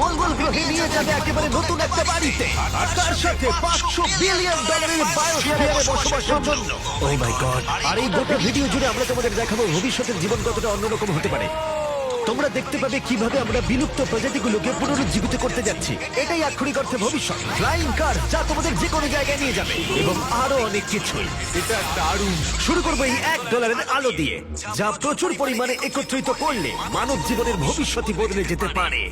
মঙ্গল গ্রহে নিয়ে যাবে একেবারে নতুন একটা বাড়িতে, আর তার সাথে $500 বিলিয়ন বায়োস্ফিয়ারে বসবাসের জন্য। ও মাই গড! আর এই গোটা ভিডিও জুড়ে আমরা তোমাদের দেখাবো ভবিষ্যতের জীবন কতটা অন্যরকম হতে পারে। তোমরা দেখতে পাবে কিভাবে আমরা বিলুপ্ত প্রজাতিগুলোকে পুনরুজ্জীবিত করতে যাচ্ছি। এটাই আক্ষরিক অর্থে ভবিষ্যৎ। ফ্লাইং কার যা তোমাদের যে কোনো জায়গায় নিয়ে যাবে, এবং আরো অনেক কিছুই। এটা দারুণ। শুরু করবো এই $1 আলো দিয়ে, যা প্রচুর পরিমাণে একত্রিত করলে মানব জীবনের ভবিষ্যৎই বদলে যেতে পারে,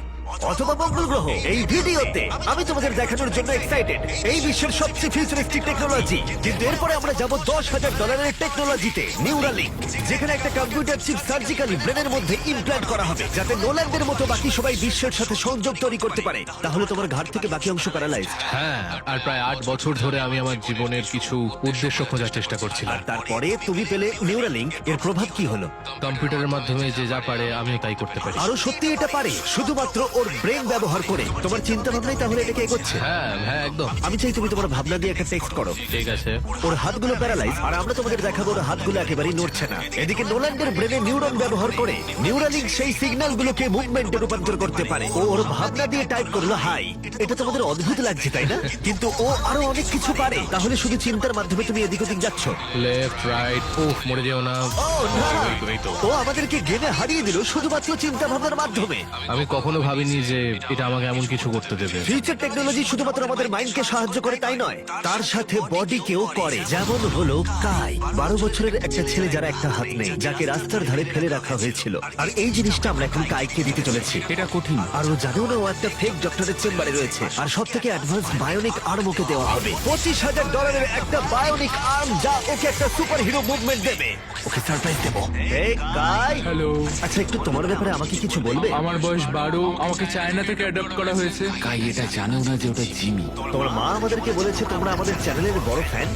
অথবা মঙ্গল গ্রহ। এই ভিডিওতে আমি তোমাদের দেখানোর জন্য এক্সাইটেড এই বিশ্বের সবচেয়ে ফিউচারিস্টিক টেকনোলজি। কিন্তু এরপরে আমরা যাব $10,000 টেকনোলজিতে, নিউরালিঙ্ক, যেখানে একটা কম্পিউটার চিপ সার্জিক্যালি ব্রেনের মধ্যে ইমপ্ল্যান্ট করা হবে, যাতে নোল্যান্ডের মতো বাকি সবাই বিশ্বের সাথে সংযোগ তৈরি করতে পারে। তাহলে তোমার ঘাট থেকে বাকি অংশ প্যারালাইজ। হ্যাঁ, আর প্রায় 8 বছর ধরে আমি আমার জীবনের কিছু উদ্দেশ্য খোঁজার চেষ্টা করছিলাম। আর তারপরে তুমি পেলে নিউরালিঙ্ক। এর প্রভাব কি হলো? কম্পিউটারের মাধ্যমে যে যা পারে আমিও তাই করতে পারি। আরো সত্যি এটা পারে, শুধুমাত্র ওর ব্রেন ব্যবহার করে। তোমার চিন্তা ভাবনাই তাহলে এটাকে এগোচ্ছে। হ্যাঁ হ্যাঁ, একদম। আমি চাই তুমি তোমার ভাবনা দিয়ে একটা টেক্সট করো। ঠিক আছে। ওর হাতগুলো প্যারালাইজ, আর আমরা তোমাদের দেখাবো ওর হাতগুলো একেবারেই নড়ছে না। এদিকে নোল্যান্ডের ব্রেনে নিউরন ব্যবহার করে নিউরালিঙ্ক সেই সিগন্যালগুলোকে মুভমেন্টে রূপান্তর করতে পারে। ও ওর ভাবনা দিয়ে টাইপ করলো হাই। এটা তোমাদের অদ্ভুত লাগছে তাই না? কিন্তু ও আরো অনেক কিছু পারে। তাহলে শুধু চিন্তার মাধ্যমে তুমি এদিক ওদিক যাচ্ছ। লেফট রাইট, উফ, মরে যেও না। ও না! এই তো। ও আমাদেরকে গেমে হারিয়ে দিল শুধুমাত্র চিন্তা ভাবনার মাধ্যমে। আমি কখনো ভাবিনি যে এটা আমাকে এমন কিছু করতে দেবে। ফিউচার টেকনোলজি শুধুমাত্র আমাদের মাইন্ডকে সাহায্য করে তাই নয়, তার সাথে বডিকেও করে। যেমন হলো কাই, 12 বছরের একটা ছেলে যারা একটা হাত নেই, যাকে রাস্তার ধারে ফেলে রাখা হয়েছিল। আর এই জিনিসটা আমরা এখন কাইকে দিতে চলেছি। এটা কঠিন। আর ও জানেও না ও একটা ফেক ডক্টরের চেম্বারে রয়েছে। আর সব থেকে অ্যাডভান্স বায়োনিক আর্ম ওকে দেওয়া হবে। $25,000 একটা বায়োনিক আর্ম, যা ওকে একটা সুপার হিরো মুভমেন্ট দেবে। ওকে সারপ্রাইজ দেবো। এই কাই। হ্যালো। আচ্ছা, একটু তোমার ব্যাপারে আমাকে কিছু বলবে? আমার বয়স 12, আমাকে চায়না থেকে অ্যাডপ্ট করা হয়েছে। কাই এটা জানেও না যে ওটা জিমি। তোমার মা আমাদেরকে বলেছে তোমরা আমাদের চ্যানেলের বড় ফ্যান।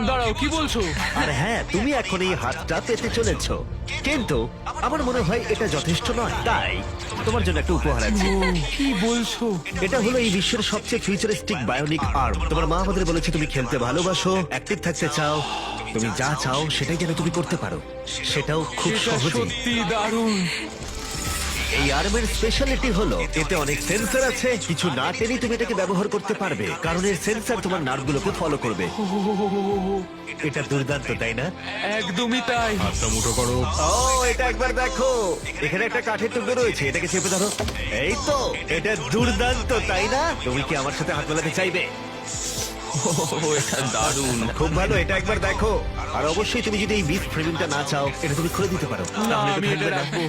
দাঁড়াও, কি বলছো? আর হ্যাঁ, তুমি এখন এই হাতটা পেতে চলেছো, কিন্তু আমার মনে হয় এটা যথেষ্ট নয়। তাই তোমার জন্য একটা উপহার আছে। কি বলছো? এটা হলো এই বিশ্বের সবচেয়ে ফিউচারিস্টিক বায়োনিক আর্ম। তোমার মা আমাদের বলেছে তুমি খেলতে ভালোবাসো, অ্যাক্টিভ থাকতে চাও, তুমি যা চাও সেটাই যেন তুমি করতে পারো, সেটাও খুব এটা সহজে। সত্যি দারুণ। এই আর্মের স্পেশালিটি হলো এতে অনেক সেন্সর আছে। কিছু না টেনেই তুমি এটাকে ব্যবহার করতে পারবে, কারণ এর সেন্সর তোমার নার্ভগুলোকে ফলো করবে। এটা দুর্দান্ত, তাই না? একদমই তাই। হাতটা মুঠো করো। ও, এটা একবার দেখো, এখানে একটা কাঠের টুকরো রয়েছে, এটাকে চেপে ধরো। এই তো, এটা দুর্দান্ত, তাই না? তুমি কি আমার সাথে হাত মেলাতে চাইবে? এটা দারুণ। খুব ভালো, এটা একবার দেখো। আর অবশ্যই তুমি যদি এই বিচ ফ্রেমিংটা না চাও, এটা তুমি খুলে দিতে পারো। না, তাহলে আমি থাকবে এটা না। রাখবো।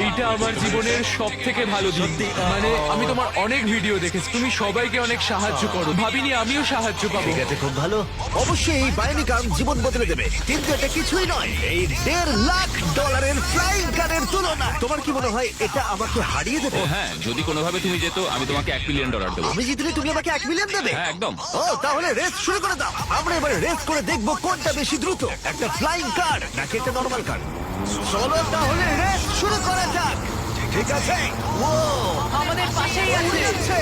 এইটা আমার জীবনের সব থেকে ভালো দিন। সত্যি? মানে আমি তোমার অনেক ভিডিও দেখেছি, তুমি সবাইকে অনেক সাহায্য করো, ভাবিনি আমিও সাহায্য পাবো। ঠিক আছে, খুব ভালো। অবশ্যই এই বায়োনিক আর্ম জীবন বদলে দেবে, কিন্তু এটা কিছুই নয় এই $1.5 ফ্লাইং কারের তুলনা। তোমার কি মনে হয় এটা আমাকে হারিয়ে দেবে? হ্যাঁ, যদি কোনোভাবে তুমি যেত আমি তোমাকে $1 মিলিয়ন দেবো। আমি জিতলে তুমি আমাকে $1 মিলিয়ন দেবে? হ্যাঁ, একদম। ও, তাহলে রেস শুরু করে দাও। আমরা এবার রেস করে দেখবো কোনটা বেশি দ্রুত, একটা ফ্লাইং কার নাকি একটা নরমাল কার। চলো তাহলে রেস শুরু করা যাক। ঠিক আছে। ও, আমাদের পাশেই উড়ে আছে। যাচ্ছে।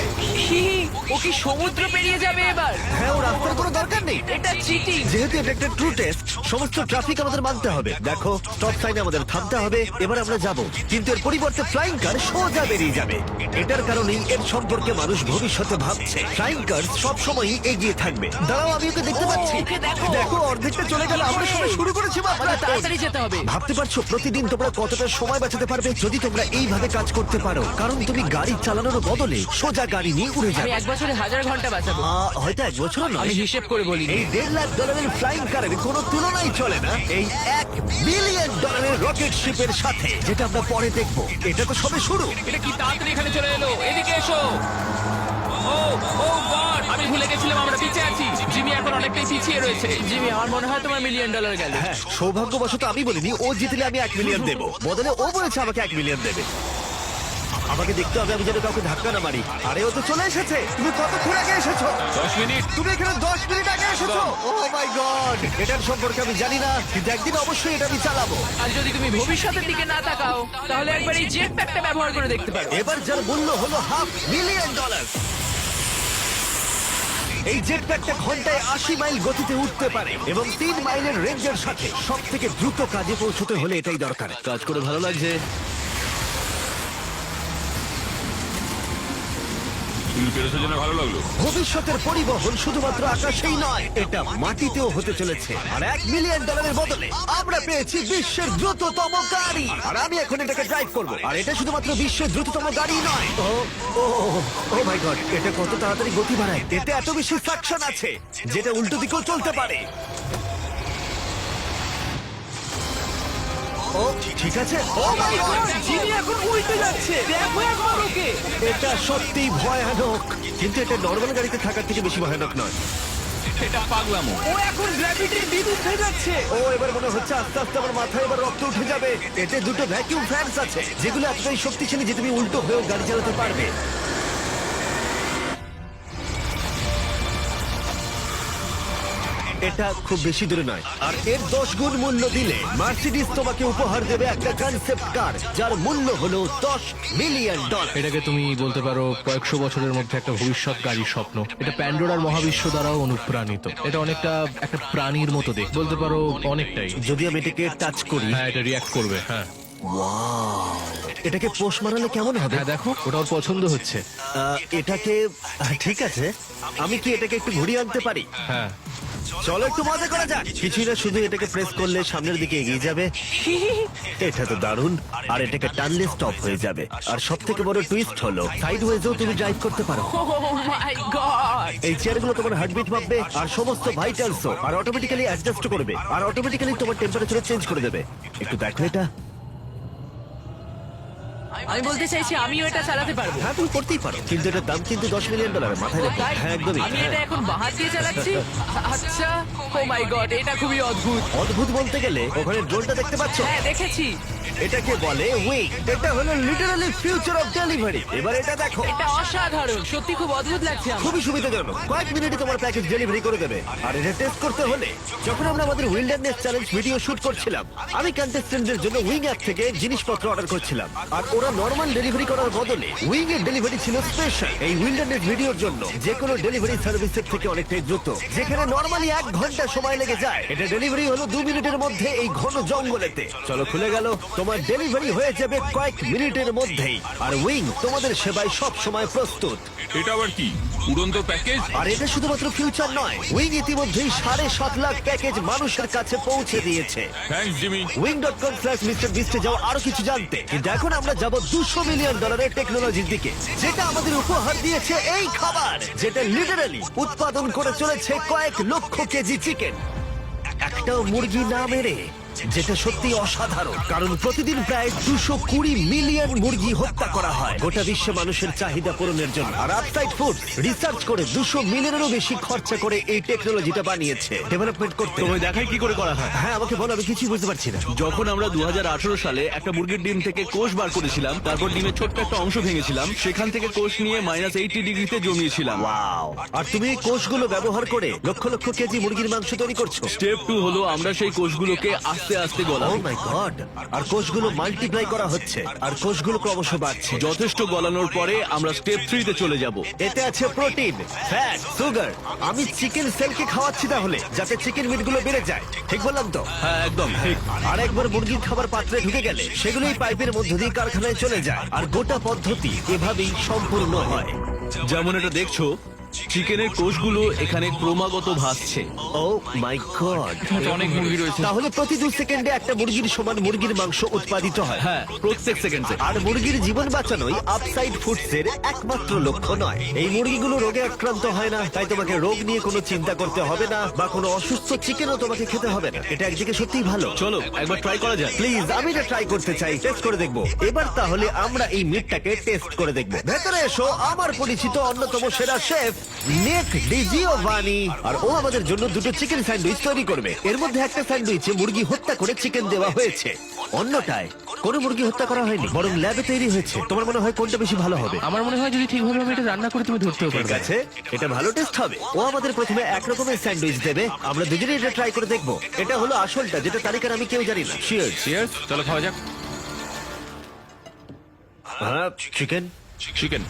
ও কি সমুদ্র পেরিয়ে যাবে এবার? হ্যাঁ, ও রাস্তার কোনো দরকার নেই। এটা চিটিং। যেহেতু এটা একটা ট্রু টেস্ট, সমস্ত ট্রাফিক আমাদের মানতে হবে। দেখো, স্টপ সাইনে আমাদের থামতে হবে। এবার আমরা যাব, কিন্তু এর পরিবর্তে ফ্লাইং কার সোজা বেরিয়ে যাবে। এটার কারণেই এর সম্পর্কে মানুষ ভবিষ্যতে ভাবছে ফ্লাইং কার সব সময়ই এগিয়ে থাকবে। দাঁড়াও, আমি ওকে দেখতে পাচ্ছি। ওকে দেখো। দেখো, অর্ধেকটা চলে গেল। আমরা সবাই শুরু করেছি মাত্র আমাদের এখন। তাড়াতাড়ি যেতে হবে। ভাবতে পারছো প্রতিদিন তোমরা কতটা সময় বাঁচাতে পারবে যদি তোমরা এইভাবে কাজ করতে পারো? কারণ তুমি গাড়ি চালানোর বদলে সোজা গাড়ি নিয়ে উড়ে আমি যাবে। 1 বছরে 1000 ঘন্টা বাঁচাবো। হয়তো 1 বছর নয়। আমি হিসেব করে বলি। এই $1.5 ফ্লাইং কারের কোনো তুলনাই চলে না এই $1 বিলিয়ন রকেট শিপের সাথে, যেটা আমরা পরে দেখবো। এটা তো সবে শুরু। এটা কি তাড়াতাড়ি এখানে চলে এলো? এদিকে এসো। ও ও গড, আমি ভুলে গেছিলাম আমরা পিছিয়ে আছি। জিমি এখন অনেকটাই পিছিয়ে রয়েছে। জিমি, আমার মনে হয় তোমার $1 মিলিয়ন গেল। হ্যাঁ, সৌভাগ্যবশত আমি বলিনি ও জিতলে আমি $1 মিলিয়ন দেবো, বদলে ও বলেছে আমাকে $1 মিলিয়ন দেবে। আমাকে দেখতে হবে আমি যেন কাউকে ধাক্কা না মারি। আরে, ও তো চলে এসেছে। তুমি কতক্ষণ আগে এসেছো? 10 মিনিট। তুমি এখানে 10 মিনিট আগে এসেছো? ও মাই গড! এটার সম্পর্কে আমি জানি না, কিন্তু একদিন অবশ্যই এটা আমি চালাবো। আর যদি তুমি ভবিষ্যতের দিকে না তাকাও, তাহলে একবার এই জেট প্যাকটা ব্যবহার করে দেখতে পারো। এবার যার মূল্য হলো $500 মিলিয়ন। এই জেট প্যাকটা ঘন্টায় 80 মাইল গতিতে উঠতে পারে এবং 3 মাইলের রেঞ্জের সাথে সব থেকে দ্রুত কাজে পৌঁছতে হলে এটাই দরকার। কাজ করে ভালো লাগছে। তুমি পেরেছো জেনে ভালো লাগলো। ভবিষ্যতের পরিবহন শুধুমাত্র আকাশেই নয়, এটা মাটিতেও হতে চলেছে। আর $1 মিলিয়ন বদলে আমরা পেয়েছি বিশ্বের দ্রুততম গাড়ি। আর আমি এখন এটাকে ড্রাইভ করব। আর এটা শুধুমাত্র বিশ্বের দ্রুততম গাড়ি নয়, ও ও ও মাই গড, এটা কত তাড়াতাড়ি গতি বাড়ায়। এতে এত বেশি সাকশন আছে যেটা উল্টো দিকেও চলতে পারে। ও ঠিক আছে। ও মাই গড, জিমি এখন উল্টে যাচ্ছে, দেখো একবার ওকে। এটা সত্যি ভয়ানক, কিন্তু এটা নর্মাল গাড়িতে থাকার থেকে বেশি ভয়ানক নয়। এটা পাগলামো। ও এখন গ্র্যাভিটির বিরুদ্ধে যাচ্ছে। ও এবার মনে হচ্ছে আস্তে আস্তে আমার মাথায় এবার রক্ত উঠে যাবে। এতে দুটো ভ্যাকিউম ফ্যানস আছে যেগুলো এতটাই শক্তিশালী যে তুমি উল্টো হয়েও গাড়ি চালাতে পারবে। এটা খুব বেশি দূরে নয়, আর এর 10 গুণ মূল্য দিলে মার্সিডিজ তোমাকে উপহার দেবে একটা কনসেপ্ট কার যার মূল্য হলো $10 মিলিয়ন। এটাকে তুমি বলতে পারো কয়েকশো বছরের মধ্যে একটা ভবিষ্যৎ গাড়ির স্বপ্ন। এটা প্যান্ডোরার মহাবিশ্ব দ্বারাও অনুপ্রাণিত। এটা অনেকটা একটা প্রাণীর মতো দেখ, বলতে পারো অনেকটাই। যদি আমি এটাকে টাচ করি, হ্যাঁ, এটা রিয়াক্ট করবে। হ্যাঁ এটাকে পোষ মানালে কেমন হবে? হ্যাঁ, দেখো ওটা ওর পছন্দ হচ্ছে। এটাকে ঠিক আছে, আমি কি এটাকে একটু ঘুরিয়ে আনতে পারি? হ্যাঁ, চলো একটু মজা করা যাক। কিছুই না, শুধু এটাকে প্রেস করলে সামনের দিকে এগিয়ে যাবে। এটা তো দারুণ। আর এটাকে টানলে স্টপ হয়ে যাবে। আর সব থেকে বড় টুইস্ট হলো সাইড ওয়েজেও তুমি ড্রাইভ করতে পারো। ও মাই গড, এই চেয়ারগুলো তোমার হার্টবিট মাপবে আর সমস্ত ভাইটালসও, আর অটোমেটিক্যালি অ্যাডজাস্ট করবে, আর অটোমেটিক্যালি তোমার টেম্পারেচার চেঞ্জ করে দেবে। একটু দেখো এটা। আমি বলতে চাইছি আমিও এটা চালাতে পারবো। হ্যাঁ তুমি করতেই পারো, কিন্তু এটার দাম কিন্তু $10 মিলিয়ন। মাথায় রাখো। তাই? হ্যাঁ একদমই। আমি এটা এখন বাহাত দিয়ে চালাচ্ছি। আচ্ছা, ও মাই গড, এটা খুবই অদ্ভুত। অদ্ভুত বলতে গেলে ওখানে ড্রোনটা দেখতে পাচ্ছ? হ্যাঁ দেখেছি। এটাকে বলে উইং। এটা হলো লিটারালি ফিউচার অফ ডেলিভারি। এবার এটা দেখো, এটা অসাধারণ, সত্যি খুব অদ্ভুত লাগছে আমার। খুবই সুবিধাজনক। কয়েক মিনিটে তোমার প্যাকেজ ডেলিভারি করে দেবে। আর এটা টেস্ট করতে হলে, যখন আমরা আমাদের উইল্ডারনেস চ্যালেঞ্জ ভিডিও শুট করছিলাম, আমি কন্টেস্টেন্টদের জন্য উইং অ্যাপ থেকে জিনিসপত্র অর্ডার করছিলাম। আর ওরা নর্মাল ডেলিভারি করার বদলে উইং এর ডেলিভারি ছিল স্পেশাল। এই উইল্ডারনেস ভিডিওর জন্য যে কোনো ডেলিভারি সার্ভিসের থেকে অনেকটাই দ্রুত। যেখানে নর্মালি 1 ঘন্টা সময় লেগে যায়, এটা ডেলিভারি হলো 2 মিনিটের মধ্যে এই ঘন জঙ্গলেতে। চলো খুলে গেল, তোমার ডেলিভারি হয়ে যাবে কয়েক মিনিটের মধ্যেই। আর উইং তোমাদের সেবায় সব সময় প্রস্তুত। এটা আবার কি উড়ন্ত প্যাকেজ? আর এটা শুধুমাত্র ফিউচার নয়, উইং ইতিমধ্যেই 7.5 লাখ প্যাকেজ মানুষের কাছে পৌঁছে দিয়েছে। Thanks Jimmy. wing.com/MrBeast এ যাও আরো কিছু জানতে। কিন্তু এখন আমরা যাব $200 মিলিয়ন টেকনোলজির দিকে, যেটা আমাদের উপহার দিয়েছে এই খাবার, যেটা লিটারালি উৎপাদন করে চলেছে কয়েক লক্ষ কেজি চিকেন একটাও মুরগি না মেরে, যেটা সত্যি অসাধারণ। কারণ প্রতিদিন প্রায় 220 মিলিয়ন মুরগি হত্যা করা হয় গোটা বিশ্বে মানুষের চাহিদা পূরণের জন্য। আর আপসাইড ফুড রিসার্চ করে 200 মিলিয়নেরও বেশি খরচা করে এই টেকনোলজিটা বানিয়েছে, ডেভেলপমেন্ট করতে। তোমায় দেখাই কি করে করা হয়। হ্যাঁ আমাকে বলো, আমি কিছুই বুঝতে পারছি না। যখন আমরা 2018 সালে একটা মুরগির ডিম থেকে কোষ বার করেছিলাম, তারপর ডিমের ছোট্ট একটা অংশ ভেঙেছিলাম, সেখান থেকে কোষ নিয়ে -80 ডিগ্রিতে জমিয়েছিলাম। ওয়াও! আর তুমি এই কোষগুলো ব্যবহার করে লক্ষ লক্ষ কেজি মুরগির মাংস তৈরি করছো। স্টেপ 2 হলো আমরা সেই কোষগুলোকে আস্তে আস্তে ও গলাবো। মাই গড! আর কোষগুলো মাল্টিপ্লাই করা হচ্ছে, আর কোষগুলো ক্রমশ বাড়ছে। যথেষ্ট গলানোর পরে আমরা স্টেপ 3 তে চলে যাব। এতে আছে প্রোটিন, ফ্যাট, সুগার। আমি চিকেন সেলকে খাওয়াচ্ছি তাহলে, যাতে চিকেন মিটগুলো বেড়ে যায়। ঠিক বললাম তো? হ্যাঁ একদম ঠিক। আর একবার মুরগির খাবার পাত্রে ঢুকে গেলে সেগুলোই পাইপের মধ্য দিয়ে কারখানায় চলে যায়। আর গোটা পদ্ধতি এভাবেই সম্পূর্ণ হয়। যেমন এটা দেখছো, চিকেনের কোষগুলো এখানে ক্রমাগত ভাসছে। ও মাই গড! অনেক মুরগি রয়েছে। তাহলে প্রতি 2 সেকেন্ডে একটা মুরগির সমান মুরগির মাংস উৎপাদিত হয়। হ্যাঁ, প্রত্যেক সেকেন্ডে। আর মুরগির জীবন বাঁচানোই আপসাইড ফুডসের একমাত্র লক্ষ্য নয়। এই মুরগিগুলো রোগে আক্রান্ত হয় না, তাই তোমাকে রোগ নিয়ে কোনো চিন্তা করতে হবে না, বা কোনো অসুস্থ চিকেনও তোমাকে খেতে হবে না। এটা একদিকে সত্যিই ভালো। চলো একবার ট্রাই করা যাক। প্লিজ, আমি এটা ট্রাই করতে চাই, টেস্ট করে দেখবো। এবার তাহলে আমরা এই মিটটাকে টেস্ট করে দেখবো। ভেতরে এসো আমার পরিচিত অন্যতম সেরা শেফ নিক ডিজিওভানি। আর ও আমাদের জন্য 2টো চিকেন স্যান্ডউইচ তৈরি করবে। এর মধ্যে একটা স্যান্ডউইচে মুরগি হত্যা করে চিকেন দেওয়া হয়েছে, অন্যটায় কোনো মুরগি হত্যা করা হয়নি, বরং ল্যাবে তৈরি হয়েছে। তোমার মনে হয় কোনটা বেশি ভালো হবে? আমার মনে হয় যদি ঠিকভাবে আমি এটা রান্না করে তুমি ধরতেও ঠিক পারবে। আছে, এটা ভালো টেস্ট হবে। ও আমাদের প্রথমে এক রকমের স্যান্ডউইচ দেবে, আমরা দুজনে এটা ট্রাই করে দেখবো। এটা হলো আসলটা, যেটা তালিকার আমি কেউ জানি না। শিয়ার। চিয়ার্স, চলো খাওয়া যাক। হ্যাঁ, চিকেন। চিকেন।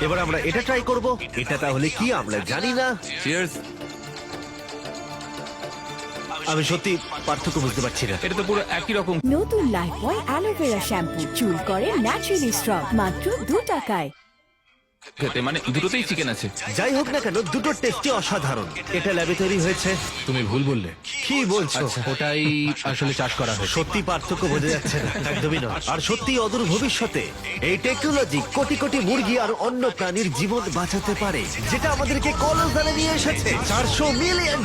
এবার আমরা এটা ট্রাই করব। এটা তাহলে কি আমরা জানি না। চিয়ার্স। আমি সত্যি পার্থক্য বুঝতে পারছি না। এটা তো পুরো একই রকম। নতুন লাইফবয় অ্যালোভেরা শ্যাম্পু চুল করে ন্যাচারালি স্ট্রং মাত্র $2 খেতে মানে দুটোতেই চিকেন আছে। যাই হোক না কেন, দুটো টেস্টই অসাধারণ। এটা ল্যাবে তৈরি হয়েছে। তুমি ভুল বললে, কি বলছো? ওটাই আসলে চাষ করা হয়। সত্যি পার্থক্য বোঝা যাচ্ছে না, একদমই নয়। আর সত্যি অদূর ভবিষ্যতে এই টেকনোলজি কোটি কোটি মুরগি আর অন্য প্রাণীর জীবন বাঁচাতে পারে, যেটা আমাদেরকে কলসদানে নিয়ে এসেছে। $400 মিলিয়ন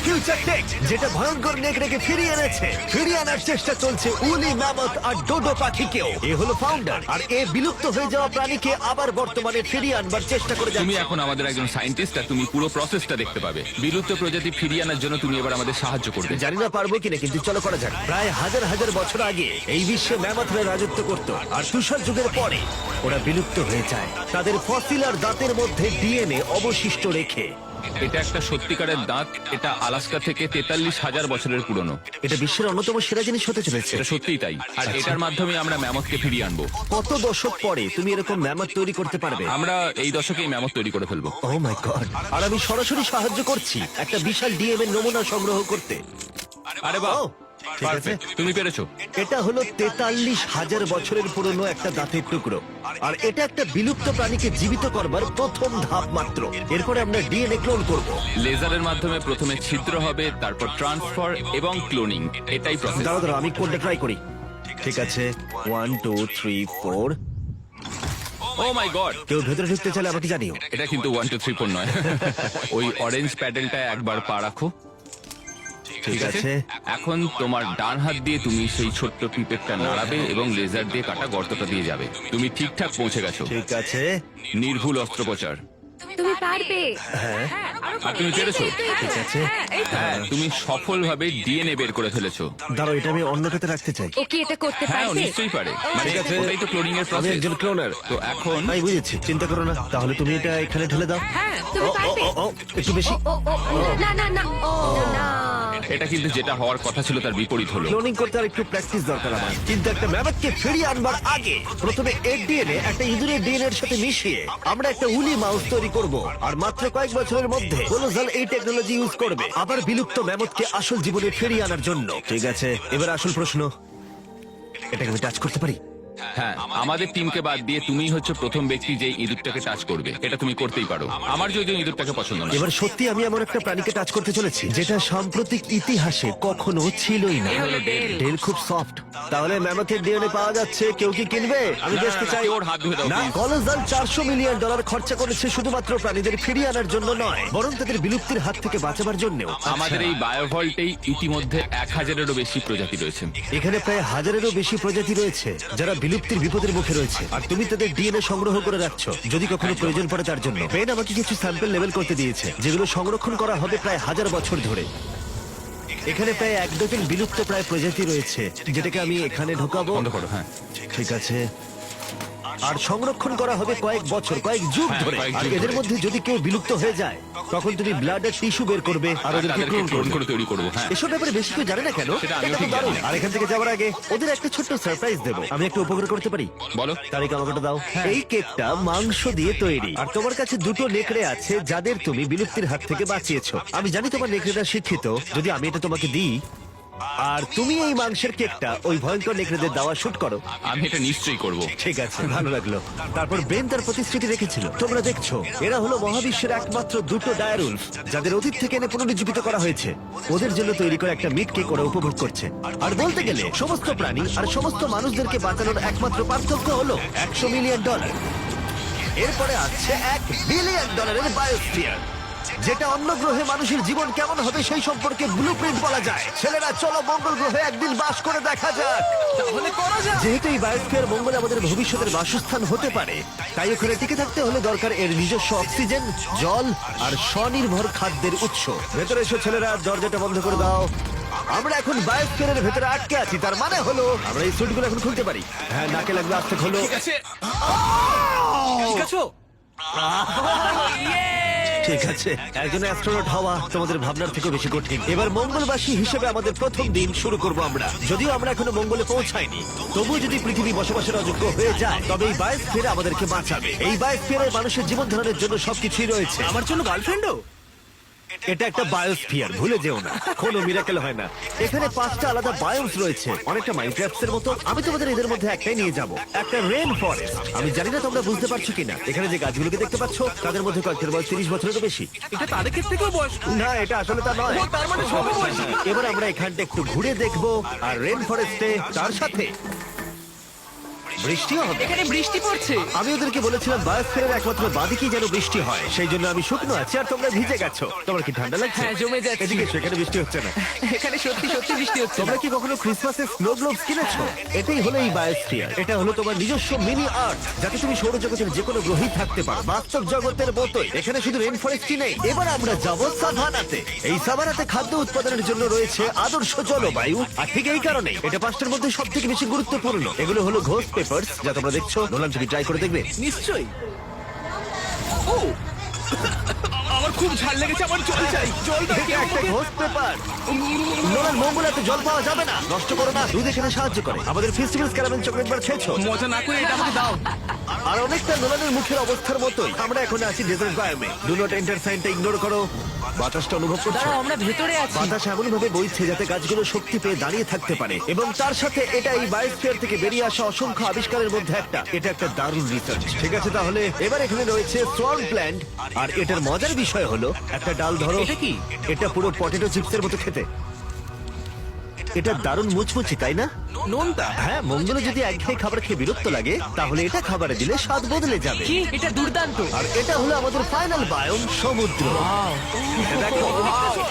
ফিউচার টেক, যেটা ভয়ঙ্কর নেকড়েকে ফিরিয়ে এনেছে। ফিরিয়ে আনার চেষ্টা চলছে উলি ম্যামথ আর ডোডো পাখিকেও। এ হলো ফাউন্ডার, আর এ বিলুপ্ত হয়ে যাওয়া প্রাণীকে আবার বর্তমানে ফিরিয়ে আনবার চেষ্টা করে তুমি যাচ্ছে। এখন আমাদের একজন সায়েন্টিস্ট আর তুমি পুরো প্রসেসটা দেখতে পাবে। বিলুপ্ত প্রজাতি ফিরিয়ে আনার জন্য তুমি এবার আমাদের সাহায্য করবে। জানি না পারবো কিনা, কিন্তু চলো করা যাক। প্রায় হাজার হাজার বছর আগে এই বিশ্বে ম্যামথরা রাজত্ব করত, আর তুষার যুগের পরে ওরা বিলুপ্ত হয়ে যায়, তাদের ফসিল আর দাঁতের মধ্যে ডিএনএ অবশিষ্ট রেখে। এটা একটা সত্যিকারের দাঁত। এটা আলাস্কা থেকে 43,000 বছরের পুরনো। এটা বিশ্বের অন্যতম সেরা জিনিস হতে চলেছে। এটা সত্যিই তাই। আর এটার মাধ্যমে আমরা ম্যামথকে ফিরিয়ে আনবো। কত দশক পরে তুমি এরকম ম্যামথ তৈরি করতে পারবে? আমরা এই দশকেই ম্যামথ তৈরি করে ফেলবো। ও মাই গড! আর আমি সরাসরি সাহায্য করছি একটা বিশাল ডিএনএ নমুনা সংগ্রহ করতে। আরে বাহ, ও, ঠিক আছে। পারফেক্ট, তুমি পেরেছো। এটা হলো 43,000 বছরের পুরনো একটা দাঁতের টুকরো, আর এটা একটা বিলুপ্ত প্রাণীকে জীবিত করবার প্রথম ধাপ মাত্র। এরপরে আমরা ডিএনএ ক্লোন করব। লেজারের মাধ্যমে প্রথমে ছিদ্র হবে, তারপর ট্রান্সফার এবং ক্লোনিং। এটাই প্রসেস। দাঁড়াও দাঁড়াও, আমি কোডটা ট্রাই করি। ঠিক আছে, 1 2 3 4। ও মাই গড, কেউ ভেতরে ঢুকতে চাইলে আমাকে জানিও। এটা কিন্তু 1 2 3 4 নয়। ওই অরেঞ্জ প্যাডেলটা একবার পা রাখো। ঠিক আছে। এখন তোমার ডান হাত দিয়ে তুমি সেই ছোট্ট পিপেটটা নাড়াবে এবং লেজার দিয়ে কাটা গর্তটা দিয়ে যাবে। তুমি ঠিকঠাক পৌঁছে গেছো। ঠিক আছে। নির্ভুল অস্ত্রোপচার। তুমি পারবে। আর তুমি পেরেছো। ঠিক আছে। হ্যাঁ, তুমি সফলভাবে ডিএনএ বের করে ফেলেছো। দাঁড়াও, এটা আমি অন্যটাতে রাখতে চাই। ও কি এটা করতে হ্যাঁ, ও পারবে? নিশ্চয়ই পারে। মানে ঠিক আছে। ওটাই তো ক্লোনিং এর আমি প্রসেস। একজন ক্লোনার। তো এখন তাই বুঝেছি, চিন্তা করো না। তাহলে তুমি এটা এখানে ঢেলে দাও। হ্যাঁ, তুমি ও, ও, পারবে। ও, ও, একটু বেশি। ও ও ও, না না না ও না। এটা কিন্তু যেটা হওয়ার কথা ছিল তার বিপরীত হলো। ক্লোনিং করতে আর একটু প্র্যাকটিস দরকার আমার। কিন্তু একটা ম্যামথকে ফিরিয়ে আনবার আগে প্রথমে এর ডিএনএ একটা ইঁদুরের ডিএনএ এর সাথে মিশিয়ে আমরা একটা উলি মাউস তৈরি করব। আর মাত্র কয়েক বছরের মধ্যে কোলোজাল এই টেকনোলজি ইউজ করবে আবার বিলুপ্ত ম্যামথকে আসল জীবনে ফিরিয়ে আনার জন্য। ঠিক আছে, এবার আসল প্রশ্ন, এটাকে আমি টাচ করতে পারি? হ্যাঁ, আমাদের টিমকে বাদ দিয়ে তুমিই হচ্ছে প্রথম ব্যক্তি যে ইঁদুরটাকে টাচ করবে। এটা তুমি করতেই পারো। আমার যদিও ইঁদুরটাকে পছন্দ না। এবার সত্যি আমি এমন একটা প্রাণীকে টাচ করতে চলেছি যেটা সাম্প্রতিক ইতিহাসে কখনো ছিলই না। হলো ডেল। ডেল খুব সফট। তাহলে ম্যামথের ডিএনএ পাওয়া যাচ্ছে, কেউ কি কিনবে? আমি না, বেচতে না, না, চাই। কেউ ওর হাত ধুয়ে দাও, না, please। কলোজাল $400 মিলিয়ন খরচা করেছে শুধুমাত্র প্রাণীদের ফিরিয়ে আনার জন্য নয়, বরং তাদের বিলুপ্তির হাত থেকে বাঁচাবার জন্যও। আমাদের এই বায়োভল্টেই ইতিমধ্যে 1000-এরও বেশি প্রজাতি রয়েছে। এখানে প্রায় 1000-এরও বেশি প্রজাতি রয়েছে যারা বিলুপ্তির বিপদের মুখে রয়েছে, আর তুমি তাদের ডিএনএ সংগ্রহ করে রাখছো যদি কখনো প্রয়োজন পড়ে তার জন্য। বেন আমাকে কিছু স্যাম্পল লেভেল করতে দিয়েছে যেগুলো সংরক্ষণ করা হবে প্রায় 1000 বছর ধরে। এখানে প্রায় 1 ডজন বিলুপ্ত প্রায় প্রজাতি রয়েছে, যেটাকে আমি এখানে ঢোকাবো। বন্ধ করো। হ্যাঁ, ঠিক আছে। আর সংরক্ষণ করা হবে কয়েক বছর, কয়েক যুগ হ্যাঁ, ধরে। কয়েক আর যুগ এদের ধরে। মধ্যে যদি কেউ বিলুপ্ত হয়ে যায় তখন তুমি ব্লাডের টিস্যু বের করবে আর আর ওদেরকে তাদেরকে ক্লোন ক্লোন করবে। করে তৈরি করবো। হ্যাঁ, এসব ব্যাপারে বেশি কেউ জানে না কেন? সেটা আমিও এটা ঠিক তো দারুণ। জানি না। আর এখান থেকে যাওয়ার আগে ওদের একটা ছোট্ট সারপ্রাইজ দেবো। আমি একটু উপকার করতে পারি? বলো। তারিখ আমাকে ওটা দাও। এই কেকটা মাংস দিয়ে তৈরি, আর তোমার কাছে দুটো নেকড়ে আছে যাদের তুমি বিলুপ্তির হাত থেকে বাঁচিয়েছো। আমি জানি তোমার নেকড়েরা শিক্ষিত। যদি আমি এটা তোমাকে দিই আর তুমি এই মাংসের কেকটা ওই ভয়ঙ্কর নেকড়েদের দাওয়া শুট করো। আমি এটা নিশ্চয়ই করব। ঠিক আছে, ভালো লাগলো। তারপর বেন তার প্রতিশ্রুতি রেখেছিল। তোমরা দেখছো, এরা হলো মহাবিশ্বের একমাত্র দুটো ডায়ারুলফ যাদের অতীত থেকে এনে পুনরুজ্জীবিত করা হয়েছে। ওদের জন্য তৈরি করা একটা মিট কেক ওরা উপভোগ করছে। আর বলতে গেলে সমস্ত প্রাণী আর সমস্ত মানুষদেরকে বাঁচানোর একমাত্র পার্থক্য হলো $100 মিলিয়ন। এরপরে আছে $1 বিলিয়ন বায়োস্ফিয়ার, যেটা অন্য গ্রহে মানুষের জীবন কেমন হবে সেই সম্পর্কে ব্লুপ্রিন্ট বলা যায়। ছেলেরা, চলো মঙ্গল গ্রহে একদিন বাস করে দেখা যাক। যেহেতু এই বায়োস্ফিয়ার মঙ্গলে আমাদের ভবিষ্যতের বাসস্থান হতে পারে, তাই ওখানে টিকে থাকতে হলে দরকার এর নিজস্ব অক্সিজেন, জল আর স্বনির্ভর খাদ্যের উৎস। ভেতরে এসো ছেলেরা, দরজাটা বন্ধ করে দাও। আমরা এখন বায়োস্ফিয়ারের ভেতরে আটকে আছি, তার মানে হলো আমরা এই স্যুটগুলো এখন খুলতে পারি। হ্যাঁ, নাকে লাগবে, আস্তে খোলো। ঠিক আছে, একজন অ্যাস্ট্রোনট হওয়া তোমাদের ভাবনার থেকে বেশি কঠিন। এবার মঙ্গলবাসী হিসেবে আমাদের প্রথম দিন শুরু করব আমরা। যদিও আমরা এখনো মঙ্গলে পৌঁছাইনি, তবুও যদি পৃথিবী বসবাসের অযোগ্য হয়ে যায় তবে এই বায়োস্ফিয়ার আমাদেরকে বাঁচাবে। এই বায়োস্ফিয়ারে মানুষের জীবন ধারণের জন্য সবকিছুই রয়েছে। আমার জন্য গার্লফ্রেন্ডও? এটা একটা বায়োস্ফিয়ার, ভুলে যেও না, কোনো মিরাকেল হয় না। এখানে 5টা আলাদা বায়োমস রয়েছে, অনেকটা মাইনক্রাফটের মতো। আমি তোমাদের এদের মধ্যে একটাই নিয়ে যাব, একটা রেন ফরেস্ট। আমি জানি না তোমরা বুঝতে পারছো কিনা, এখানে যে গাছগুলোকে দেখতে পাচ্ছ তাদের মধ্যে কয়েকটার বয়স 30 বছরেরও বেশি। এটা তাদের থেকেও বয়স। না, এটা আসলে তা নয়। তার মানে সমবয়সী। এবার আমরা এখানটা একটু ঘুরে দেখবো, আর রেন ফরেস্টে তার সাথে বৃষ্টিও হবে। এখানে বৃষ্টি পড়ছে। আমি ওদেরকে বলেছিলাম বায়োস্ফিয়ারের একমাত্র বাদিকেই যেন বৃষ্টি হয়, সেই জন্য আমি শুকনো আছি আর তোমরা ভিজে গেছো। তোমার কি ঠান্ডা লাগছে? হ্যাঁ, জমে যাচ্ছে। এদিকে সেখানে বৃষ্টি হচ্ছে না। এখানে সত্যি সত্যি বৃষ্টি হচ্ছে। তোমরা কি কখনো ক্রিসমাসের স্নো গ্লোবস কিনেছো? এটাই হলো এই বায়োস্ফিয়ার। এটা হলো তোমার নিজস্ব মিনি আর্ট, যাতে তুমি সৌরজগতের যে কোনো গ্রহেই থাকতে পারো, বাস্তব জগতের মতোই। এখানে শুধু রেন ফরেস্টই নেই, এবার আমরা যাব সাভানাতে। এই সাভানাতে খাদ্য উৎপাদনের জন্য রয়েছে আদর্শ জলবায়ু, আর ঠিক এই কারণে এটা 5টার মধ্যে সব থেকে বেশি গুরুত্বপূর্ণ। এগুলো হলো ঘোস্ট পেপারস, যা তোমরা দেখছো। নোলান, তুমি ট্রাই করে দেখবে? নিশ্চয়ই। ও, আমার খুব ঝাল লেগেছে, আমার জল চাই। জল দাও। এটা একটা ঘোস্ট পেপার। নোলান, মঙ্গলাতে জল পাওয়া যাবে না, নষ্ট করো না। দুধ এখানে সাহায্য করে। আমাদের ফেস্টিভ্যালস ক্যারামেল চকলেট বার খেয়েছো? মজা না করে এটা আমাকে দাও। আর অনেকটা নোলানের মুখের অবস্থার মতোই আমরা এখন আছি ডেজার্ট বায়োমে। ডু নট এন্টার সাইনটা ইগনোর করো। বাতাসটা অনুভব করছো? দাঁড়াও, আমরা ভেতরে আছি। বাতাস এমন ভাবে বইছে যাতে গাছগুলো শক্তি পেয়ে দাঁড়িয়ে থাকতে পারে, এবং তার সাথে এটা এই বায়োস্ফিয়ার থেকে বেরিয়ে আসা অসংখ্য আবিষ্কারের মধ্যে একটা। এটা একটা দারুণ রিসার্চ। ঠিক আছে, তাহলে এবার এখানে রয়েছে সোয়ার্ম প্ল্যান্ট, আর এটার মজার বিষয় হলো একটা ডাল ধরো। এটা কি? এটা পুরো পটেটো চিপসের মতো খেতে। এটা দারুণ মুচমুচে, তাই না? নোনতা। হ্যাঁ, মঙ্গলে যদি একঘেয়ে খাবার খেয়ে বিরক্ত লাগে, তাহলে এটা খাবারে দিলে স্বাদ বদলে যাবে। কি, এটা দুর্দান্ত। আর এটা হলো আমাদের ফাইনাল বায়োম, সমুদ্র। এটা দেখো,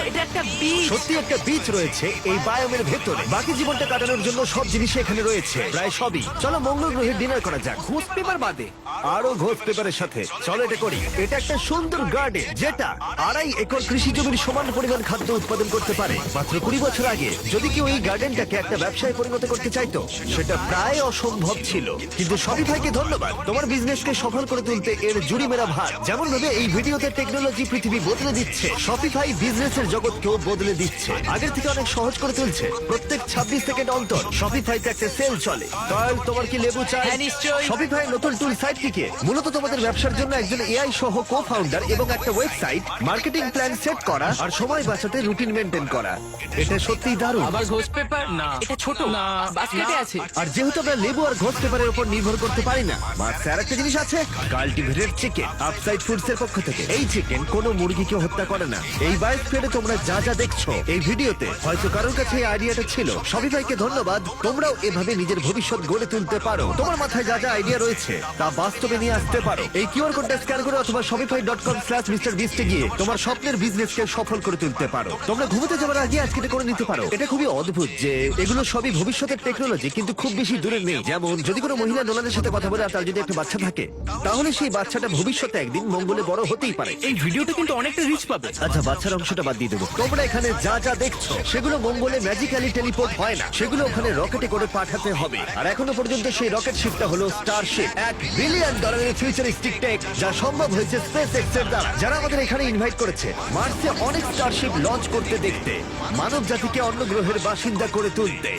এটা একটা বীজ। সত্যি একটা বিচ রয়েছে এই বায়োমের ভেতরে। বাকি জীবনটা কাটানোর জন্য সব জিনিস এখানে রয়েছে, প্রায় সবই। চলো মঙ্গল গ্রহে ডিনার করা যাক। ঘোষ পেপার বাদে আরো ঘোষ পেপারের সাথে চলো এটা করি। এটা একটা সুন্দর গার্ডেন, যেটা 2.5 একর কৃষি জমির সমান পরিমাণ খাদ্য উৎপাদন করতে পারে। মাত্র 20 বছর আগে যদি কেউ এই গার্ডেনটাকে একটা ব্যবসায় পরিণত করতে চাইতো, সেটা প্রায় অসম্ভব ছিল। কিন্তু শপিফাইকে ধন্যবাদ, তোমার বিজনেসকে সফল করে তুলতে এর জুড়ি মেরা ভার। যেমন ভাবে এই ভিডিওতে টেকনোলজি পৃথিবী বদলে দিচ্ছে, শপিফাই বিজনেসের জগৎকেও বদলে দিচ্ছে। আগের থেকে অনেক সহজ করে তুলছে। প্রত্যেক 26 সেকেন্ড অন্তর শপিফাইতে একটা সেল চলে। দয়াল, তোমার কি লেবু চাই? হ্যাঁ, নিশ্চয়ই। শপিফাই নতুন টুল সাইটটিকে মূলত তোমাদের ব্যবসার জন্য একজন এআই সহ কো-ফাউন্ডার এবং একটা ওয়েবসাইট, মার্কেটিং প্ল্যান সেট করা আর সময় বাঁচাতে রুটিন মেনটেন করা। এটা সত্যিই দারুণ। আবার ঘোষ পেপার? না, এটা ছোট। না, বাস্কেটে আছে। আর যেহেতু আমরা লেবু আর ঘোষ পেপারের উপর নির্ভর করতে পারি না, মাত্র আর একটা জিনিস আছে, কাল্টিভেটেড চিকেন। আপসাইড ফুডস এর পক্ষ থেকে এই চিকেন কোনো মুরগিকে হত্যা করে না। এই বায়োস্ফিয়ারে তোমরা যা যা দেখছো এই ভিডিওতে, হয়তো কারোর কাছে এই আইডিয়াটা ছিল। শপিফাইকে ধন্যবাদ, তোমরাও এভাবে নিজের ভবিষ্যৎ গড়ে তুলতে পারো। তোমার মাথায় যা যা আইডিয়া রয়েছে তা বাস্তবে নিয়ে আসতে পারো। এই কিউআর কোডটা স্ক্যান করে অথবা shopify.com/MrBeast এ গিয়ে তোমার স্বপ্নের বিজনেসকে সফল করে তুলতে পারো। তোমরা ঘুমোতে যাওয়ার আগে আজকে এটা করে নিতে পারো। এটা খুবই অদ্ভুত যে এগুলো সবই ভবিষ্যতের টেকনোলজি, কিন্তু খুব বেশি দূরে নেই। যেমন যদি কোনো মহিলা নোলানের সাথে কথা বলে আর তার যদি একটা বাচ্চা থাকে, তাহলে সেই বাচ্চাটা ভবিষ্যতে একদিন মঙ্গলে বড় হতেই পারে। এই ভিডিওটা কিন্তু অনেকটা রিচ পাবে। আচ্ছা, বাচ্চার অংশটা বাদ দিয়ে দেবো। তোমরা এখানে যা যা দেখছো সেগুলো মঙ্গলে ম্যাজিক্যালি টেলিপোর্ট হয় না, সেগুলো ওখানে রকেটে করে পাঠাতে হবে। আর এখনো পর্যন্ত সেই রকেট শিপটা হলো স্টারশিপ, $1 বিলিয়ন ফিউচারিস্টিক টেক, যা সম্ভব হয়েছে স্পেসএক্স এর দ্বারা, যারা আমাদের এখানে ইনভাইট করেছে মার্সে অনেক স্টারশিপ লঞ্চ করতে দেখতে, মানব জাতিকে অন্য গ্রহের বাসিন্দা করে তুলতে।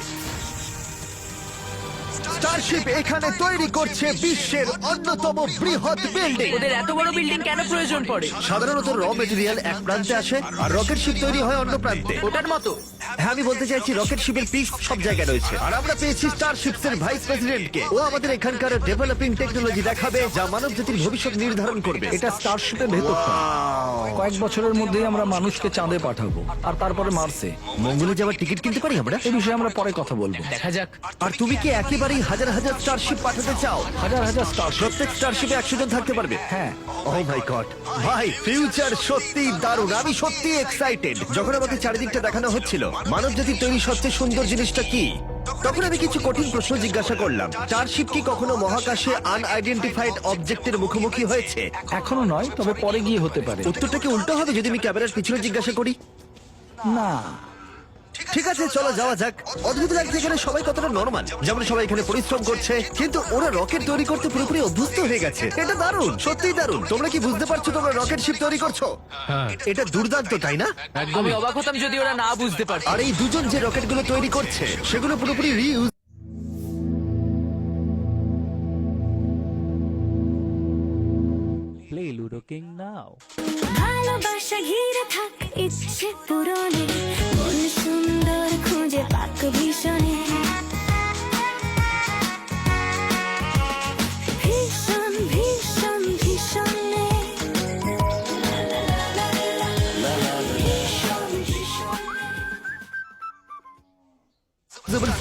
স্টারশিপ এখানে তৈরি করছে বিশ্বের অন্যতম বৃহৎ বিল্ডিং। ওদের এত বড় বিল্ডিং কেন প্রয়োজন পড়ে? সাধারণত র মেটেরিয়াল এক প্রান্তে আসে আর রকেট শিপ তৈরি হয় অন্য প্রান্তে। ওটার মতো। হ্যাঁ, আমি বলতে চাইছি রকেট শিপের পিস সব জায়গায় রয়েছে। আর আমরা পেয়েছি স্টারশিপস এর ভাইস প্রেসিডেন্টকে। ও আমাদের এখানকার ডেভেলপিং টেকনোলজি দেখাবে যা মানব জাতির ভবিষ্যৎ নির্ধারণ করবে। এটা স্টারশিপের ভেতরটা। কয়েক বছরের মধ্যেই আমরা মানুষকে চাঁদে পাঠাবো, আর তারপরে মার্সে। মঙ্গলে যাওয়ার টিকিট কিনতে পারি আমরা? এই বিষয়ে আমরা পরে কথা বলবো। দেখা যাক। আর তুমি কি একেবারেই হাজার হাজার স্টারশিপ পাঠাতে চাও? হাজার হাজার স্টারশিপ। প্রত্যেক স্টারশিপে 100 জন থাকতে পারবে? হ্যাঁ। ও মাই গড ভাই, ফিউচার সত্যি দারুণ। আমি সত্যি এক্সাইটেড। যখন আমাকে চারিদিকটা দেখানো হচ্ছিল মানব জাতির তৈরি সবচেয়ে সুন্দর জিনিসটা কি, তখন আমি কিছু কঠিন প্রশ্ন জিজ্ঞাসা করলাম। স্টারশিপ কি কখনো মহাকাশে আনআইডেন্টিফাইড অবজেক্টের মুখোমুখি হয়েছে? এখনো নয়, তবে পরে গিয়ে হতে পারে। উত্তরটা কি উল্টো হবে যদি আমি ক্যামেরার পিছনে জিজ্ঞাসা করি? না, ঠিক আছে, চলো যাওয়া যাক। অদ্ভুত লাগছে এখানে সবাই কতটা নরমাল, যেমন সবাই এখানে পরিশ্রম করছে, কিন্তু ওরা রকেট তৈরি করতে পুরোপুরি অভ্যস্ত হয়ে গেছে। এটা দারুণ, সত্যিই দারুণ। তোমরা কি বুঝতে পারছো তোমরা রকেট শিপ তৈরি করছো? এটা দুর্দান্ত, তাই না? আমি অবাক হতাম যদি ওরা না বুঝতে পারতো। আর এই দুজন যে রকেটগুলো তৈরি করছে সেগুলো পুরোপুরি রিইউজ। প্লে লুডো কিং নাও। ভালোবাসা ঘিরে থাক ইচ্ছে পূরণে মন সুন্দর খুঁজে পাক ভীষণে ভীষণ ভীষণ ভীষণে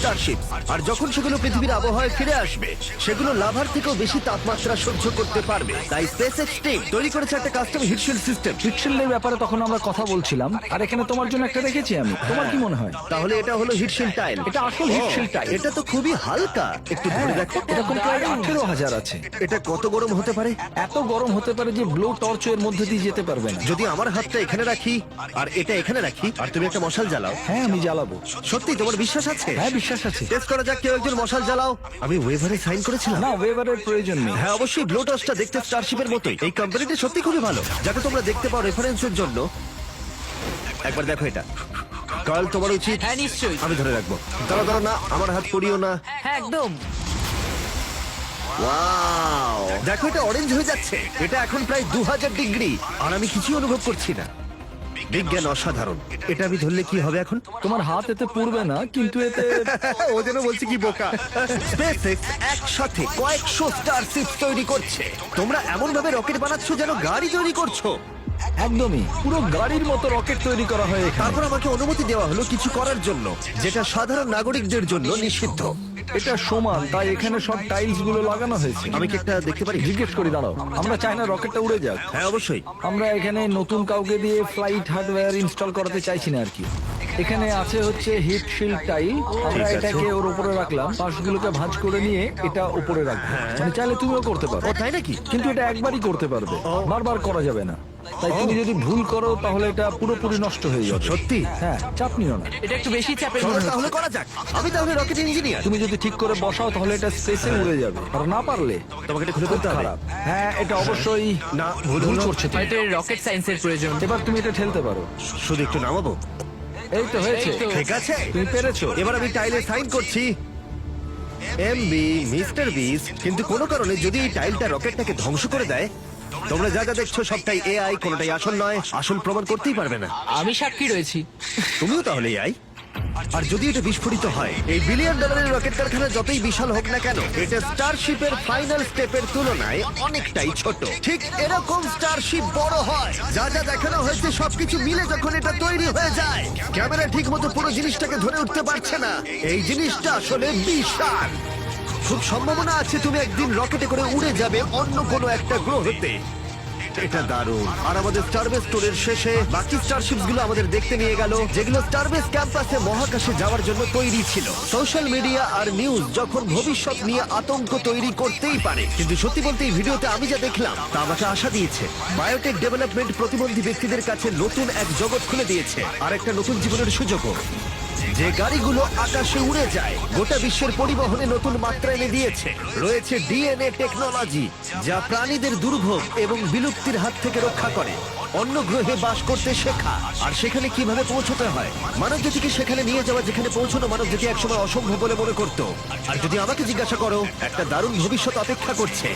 স্টারশিপ, আর যখন সেগুলো পৃথিবীর আবহাওয়ায় ফিরে আসবে সেগুলো লাভার থেকেও বেশি তাপমাত্রা সহ্য করতে পারবে। তাই স্পেসএক্স টিম তৈরি করেছে একটা কাস্টম হিটশিল্ড সিস্টেম। হিটশিল্ডের ব্যাপারে তখন আমরা কথা বলছিলাম, আর এখানে তোমার জন্য একটা রেখেছি আমি। তোমার কি মনে হয়? তাহলে এটা হলো হিটশিল্ড টাইল। এটা আসল হিটশিল্ড টাইল। এটা তো খুবই হালকা, একটু ধরে দেখো। এরকম প্রায় 18,000 আছে। এটা কত গরম হতে পারে? এত গরম হতে পারে যে ব্লো টর্চ এর মধ্যে দিয়ে যেতে পারবে না। যদি আমার হাতটা এখানে রাখি আর এটা এখানে রাখি আর তুমি একটা মশাল জ্বালাও, হ্যাঁ আমি জ্বালাবো। সত্যি তোমার বিশ্বাস আছে? হ্যাঁ বিশ্বাস আছে। টেস্ট করা যাক, কেউ একজন মশাল জ্বালাও। আমি ওয়েভারে সাইন করেছিলাম। না ওয়েভারের প্রয়োজন নেই। হ্যাঁ অবশ্যই, ব্লোটসটা দেখতে স্টারশিপের মতোই। এই কোম্পানিটা সত্যি খুবই ভালো, যাতে তোমরা দেখতে পাও রেফারেন্সের জন্য। একবার দেখো এটা। কাল তোমার উচিত। হ্যাঁ নিশ্চয়ই। আমি ধরে রাখবো। দাঁড়া দাঁড়া, না আমার হাত পড়িও না। হ্যাঁ একদম। ওয়াও, দেখো এটা অরেঞ্জ হয়ে যাচ্ছে। এটা এখন প্রায় 2000 ডিগ্রি আর আমি কিছুই অনুভব করছি না। বিজ্ঞান অসাধারণ। এটা আমি ধরলে কি হবে এখন? তোমার হাত এতে পড়বে না, কিন্তু এতে ও যেন বলছে কি বোকা। স্পেসএক্স একসাথে কয়েকশো স্টারশিপ তৈরি করছে। তোমরা এমন ভাবে রকেট বানাচ্ছ যেন গাড়ি তৈরি করছো। একদমই পুরো গাড়ির মতো রকেট তৈরি করা হয় এখানে। তারপর আমাকে অনুমতি দেওয়া হলো কিছু করার জন্য, যেটা সাধারণ নাগরিকদের জন্য নিষিদ্ধ। এটা সমান, তাই এখানে সব টাইলস গুলো লাগানো হয়েছে। আমি কি একটা দেখতে পারি? জিজ্ঞেস করি, দাঁড়াও। আমরা চাই না রকেটটা উড়ে যাক। হ্যাঁ অবশ্যই। আমরা এখানে নতুন কাউকে দিয়ে ফ্লাইট হার্ডওয়্যার ইনস্টল করাতে চাইছি না আর কি। এখানে আছে হচ্ছে হিট শিল্ড টাইল। আমরা ঠিক আছে। এটাকে ওর উপরে রাখলাম, পাশগুলোকে ভাঁজ করে নিয়ে এটা উপরে রাখবো। মানে চাইলে তুমিও করতে পারো। ও তাই নাকি? কিন্তু এটা একবারই করতে পারবে, বারবার করা যাবে না। তাই তুমি যদি ভুল করো তাহলে এটা পুরোপুরি নষ্ট হয়ে যাবে। সত্যি? হ্যাঁ, চাপ নিও না। এটা একটু বেশি চাপের চলো মনে হচ্ছে। তাহলে করা যাক। আমি তাহলে রকেট ইঞ্জিনিয়ার। তুমি যদি ঠিক করে বসাও তাহলে এটা স্পেসে উড়ে যাবে, আর না পারলে তোমাকে এটা খুলে ফেলতে হবে। খারাপ। হ্যাঁ, এটা অবশ্যই না, ভুল ভুল হলো। করছে তুমি। হয়তো রকেট সায়েন্সের প্রয়োজন। এবার তুমি এটা ঠেলতে পারো। শুধু একটু নামাবো। এই তো হয়েছে। এই তো। ঠিক আছে, তুমি পেরেছো। এবার আমি টাইলে সাইন করছি। এমবি মিস্টার বিস। কিন্তু কোনো কারণে যদি এই টাইলটা রকেটটাকে ধ্বংস করে দেয়, তোমরা যা যা দেখছো সবটাই এআই, কোনোটাই আসল নয়। আসল প্রমাণ করতেই পারবে না। আমি সাক্ষী রয়েছি। তুমিও তাহলে এআই। আর যদি এটা বিস্ফোরিত হয়, এই $1 বিলিয়ন রকেট কারখানা যতই বিশাল হোক না কেন, এটা স্টারশিপের ফাইনাল স্টেপের তুলনায় অনেকটাই ছোট। ঠিক এরকম স্টারশিপ বড় হয়। যা যা দেখানো হয়েছে সবকিছু মিলে যখন এটা তৈরি হয়ে যায়, ক্যামেরা ঠিক মতো পুরো জিনিসটাকে ধরে উঠতে পারছে না। এই জিনিসটা আসলে বিশাল। খুব সম্ভাবনা আছে তুমি একদিন রকেটে করে উড়ে যাবে অন্য কোনো একটা গ্রহতে। এটা দারুণ। আর আমাদের স্টারবেস স্টোরের শেষে বাকি স্টারশিপস গুলো আমাদের দেখতে নিয়ে গেল, যেগুলো স্টারবেস ক্যাম্পাসে মহাকাশে যাওয়ার জন্য তৈরি ছিল। সোশ্যাল মিডিয়া আর নিউজ যখন ভবিষ্যৎ নিয়ে আতঙ্ক তৈরি করতেই পারে, কিন্তু সত্যি বলতে এই ভিডিওতে আমি যা দেখলাম তা আমাকে আশা দিয়েছে। বায়োটেক ডেভেলপমেন্ট প্রতিবন্ধী ব্যক্তিদের কাছে নতুন এক জগৎ খুলে দিয়েছে, আর একটা নতুন জীবনের সুযোগও। যে গাড়িগুলো আকাশে উড়ে যায়, গোটা বিশ্বের পরিবহনে নতুন মাত্রা এনে দিয়েছে। রয়েছে ডিএনএ টেকনোলজি, যা প্রাণীদের দুর্ভোগ এবং বিলুপ্তির হাত থেকে রক্ষা করে। অন্য গ্রহে বাস করতে শেখা, আর সেখানে কিভাবে পৌঁছতে হয়। মানবজাতিকে সেখানে নিয়ে যাওয়া, যেখানে পৌঁছানো মানবজাতি একসময় অসম্ভব বলে মনে করত। আর যদি আমাকে জিজ্ঞাসা করো, একটা দারুণ ভবিষ্যৎ অপেক্ষা করছে।